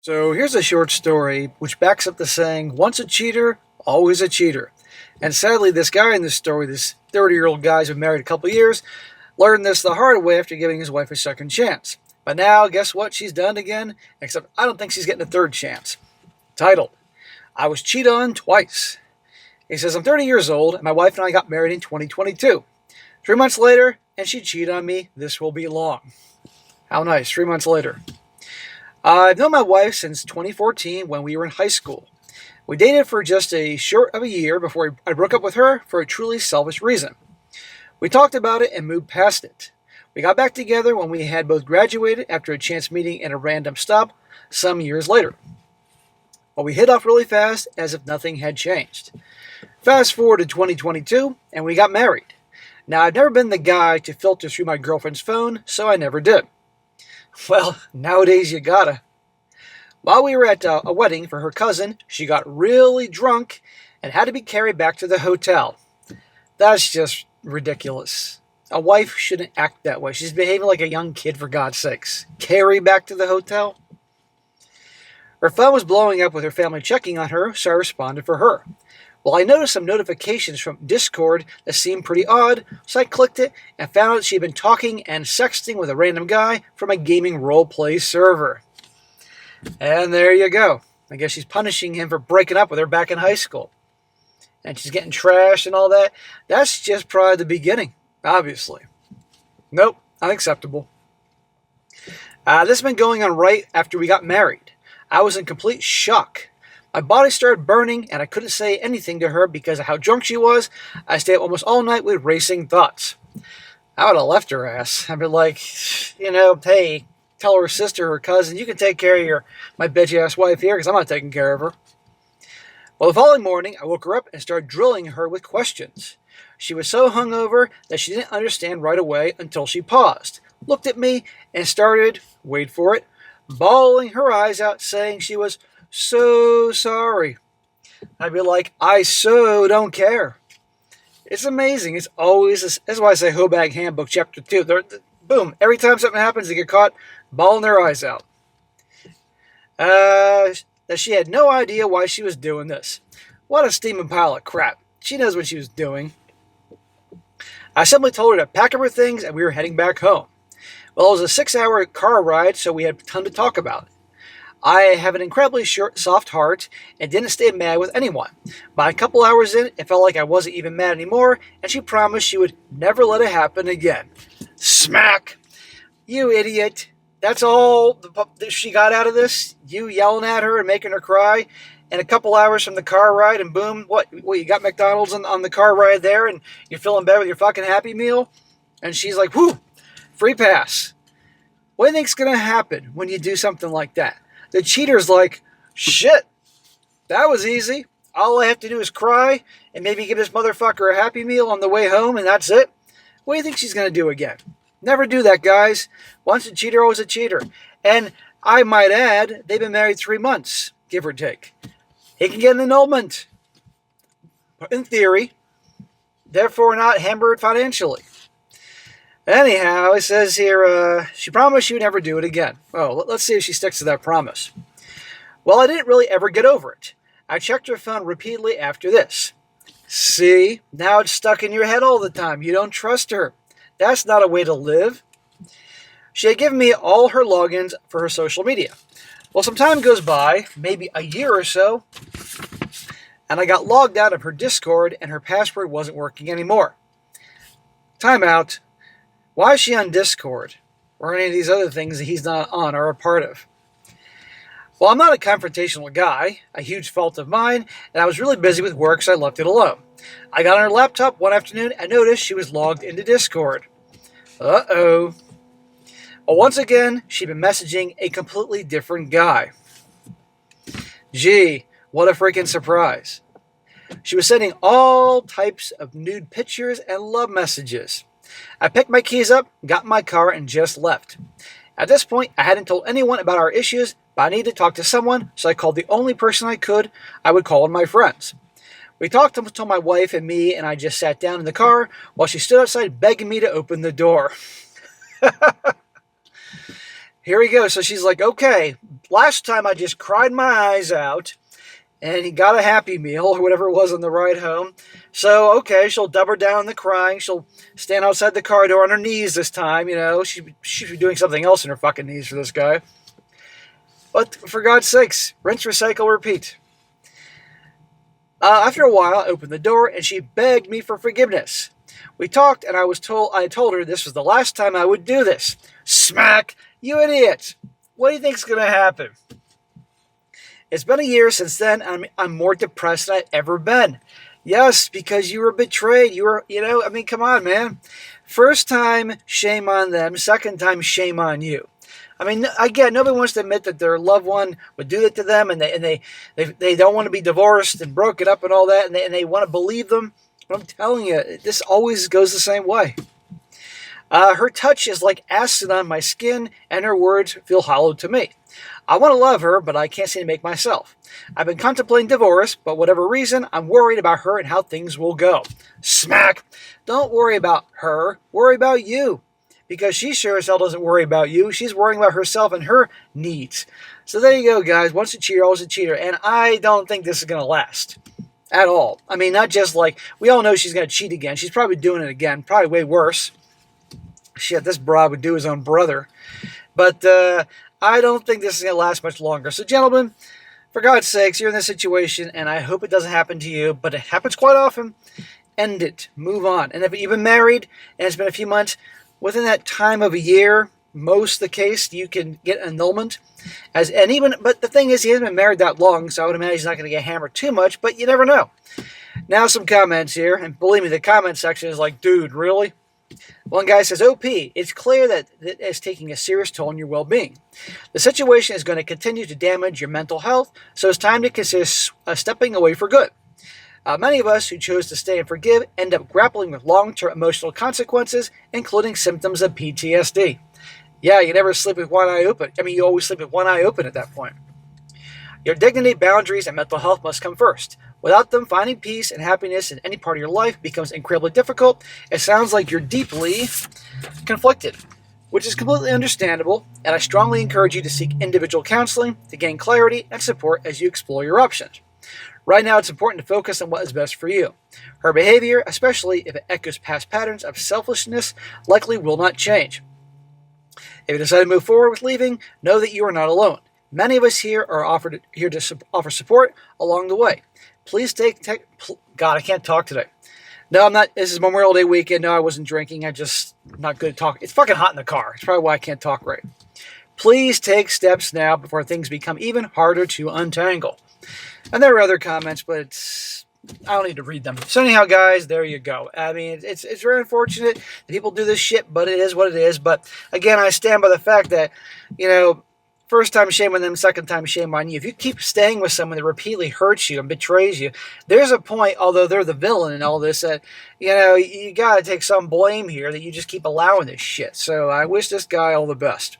So here's a short story which backs up the saying, once a cheater, always a cheater. And sadly, this guy in this story, this 30-year-old guy who's been married a couple of years, learned this the hard way after giving his wife a second chance. But now, guess what? She's done again, except I don't think she's getting a third chance. Titled, I Was Cheated On Twice. He says, I'm 30 years old, and my wife and I got married in 2022. 3 months later, and she cheated on me. This will be long. How nice, 3 months later. I've known my wife since 2014 when we were in high school. We dated for just a short of a year before I broke up with her for a truly selfish reason. We talked about it and moved past it. We got back together when we had both graduated after a chance meeting at a random stop some years later. But we hit off really fast as if nothing had changed. Fast forward to 2022 and we got married. Now, I've never been the guy to filter through my girlfriend's phone, so I never did. Well, nowadays you gotta. While we were at a wedding for her cousin, she got really drunk and had to be carried back to the hotel. That's just ridiculous. A wife shouldn't act that way. She's behaving like a young kid, for God's sakes. Carry back to the hotel? Her phone was blowing up with her family checking on her, so I responded for her. Well, I noticed some notifications from Discord that seemed pretty odd, so I clicked it and found out she'd been talking and sexting with a random guy from a gaming roleplay server. And there you go. I guess she's punishing him for breaking up with her back in high school. And she's getting trashed and all that. That's just probably the beginning, obviously. Nope, unacceptable. This has been going on right after we got married. I was in complete shock. My body started burning, and I couldn't say anything to her because of how drunk she was. I stayed up almost all night with racing thoughts. I would have left her ass. I'd be like, hey, tell her sister or cousin, you can take care of my bitch-ass wife here because I'm not taking care of her. Well, the following morning, I woke her up and started drilling her with questions. She was so hungover that she didn't understand right away until she paused, looked at me, and started, wait for it, bawling her eyes out, saying she was so sorry. I'd be like, I so don't care. It's amazing. It's always, that's why I say Hobag Handbook Chapter 2. Boom, every time something happens, they get caught bawling their eyes out. That she had no idea why she was doing this. What a steaming pile of crap. She knows what she was doing. I simply told her to pack up her things and we were heading back home. Well, it was a 6-hour car ride, so we had a ton to talk about. I have an incredibly soft heart and didn't stay mad with anyone. By a couple hours in, it felt like I wasn't even mad anymore, and she promised she would never let it happen again. Smack! You idiot. That's all she got out of this? You yelling at her and making her cry? And a couple hours from the car ride, and boom, what you got McDonald's on the car ride there, and you're feeling better with your fucking Happy Meal? And she's like, whew, free pass. What do you think's going to happen when you do something like that? The cheater's like, shit, that was easy. All I have to do is cry and maybe give this motherfucker a Happy Meal on the way home, and that's it. What do you think she's going to do again? Never do that, guys. Once a cheater, always a cheater. And I might add, they've been married 3 months, give or take. He can get an annulment, in theory, therefore not hampered financially. Anyhow, it says here, she promised she would never do it again. Oh, let's see if she sticks to that promise. Well, I didn't really ever get over it. I checked her phone repeatedly after this. See, now it's stuck in your head all the time. You don't trust her. That's not a way to live. She had given me all her logins for her social media. Well, some time goes by, maybe a year or so, and I got logged out of her Discord and her password wasn't working anymore. Time out. Why is she on Discord? Or any of these other things that he's not on or a part of? Well, I'm not a confrontational guy, a huge fault of mine, and I was really busy with work, so I left it alone. I got on her laptop one afternoon and noticed she was logged into Discord. Uh-oh. Well, once again, she'd been messaging a completely different guy. Gee, what a freaking surprise. She was sending all types of nude pictures and love messages. I picked my keys up, got in my car, and just left. At this point, I hadn't told anyone about our issues, but I needed to talk to someone, so I called the only person I would call one of my friends. We talked until my wife and me and I just sat down in the car while she stood outside begging me to open the door. Here we go. So she's like, okay, last time I just cried my eyes out, and he got a Happy Meal or whatever it was on the ride home. So, okay, she'll double down on the crying. She'll stand outside the car door on her knees this time. You know, she should be doing something else in her fucking knees for this guy. But for God's sakes, rinse, recycle, repeat. After a while, I opened the door, and she begged me for forgiveness. We talked, and I told her this was the last time I would do this. Smack! You idiot! What do you think's going to happen? It's been a year since then, and I'm more depressed than I've ever been. Yes, because you were betrayed. Come on, man. First time, shame on them. Second time, shame on you. I mean, again, nobody wants to admit that their loved one would do that to them, and they don't want to be divorced and broken up and all that, and they want to believe them. But I'm telling you, this always goes the same way. Her touch is like acid on my skin, and her words feel hollow to me. I want to love her, but I can't seem to make myself. I've been contemplating divorce, but whatever reason, I'm worried about her and how things will go. Smack! Don't worry about her. Worry about you. Because she sure as hell doesn't worry about you. She's worrying about herself and her needs. So there you go, guys. Once a cheater, always a cheater. And I don't think this is going to last. At all. I mean, not just like, we all know she's going to cheat again. She's probably doing it again. Probably way worse. Shit, this broad would do his own brother. But I don't think this is going to last much longer. So, gentlemen, for God's sakes, you're in this situation, and I hope it doesn't happen to you, but it happens quite often. End it. Move on. And if you've been married, and it's been a few months, within that time of a year, most of the case, you can get annulment. But the thing is, he hasn't been married that long, so I would imagine he's not going to get hammered too much, but you never know. Now some comments here, and believe me, the comment section is like, dude, really? One guy says, OP, it's clear that it is taking a serious toll on your well-being. The situation is going to continue to damage your mental health, so it's time to consider stepping away for good. Many of us who chose to stay and forgive end up grappling with long-term emotional consequences, including symptoms of PTSD. Yeah, you never sleep with one eye open. I mean, you always sleep with one eye open at that point. Your dignity, boundaries, and mental health must come first. Without them, finding peace and happiness in any part of your life becomes incredibly difficult. It sounds like you're deeply conflicted, which is completely understandable, and I strongly encourage you to seek individual counseling to gain clarity and support as you explore your options. Right now, it's important to focus on what is best for you. Her behavior, especially if it echoes past patterns of selfishness, likely will not change. If you decide to move forward with leaving, know that you are not alone. Many of us here are here to offer support along the way. Please God, I can't talk today. No, I'm not. This is Memorial Day weekend. No, I wasn't drinking. I'm just not good at talking. It's fucking hot in the car. It's probably why I can't talk right. Please take steps now before things become even harder to untangle. And there are other comments, but I don't need to read them. So anyhow, guys, there you go. I mean, it's very unfortunate that people do this shit, but it is what it is. But again, I stand by the fact that, first time shame on them, second time shame on you. If you keep staying with someone that repeatedly hurts you and betrays you, there's a point, although they're the villain and all this, that, you got to take some blame here that you just keep allowing this shit. So I wish this guy all the best.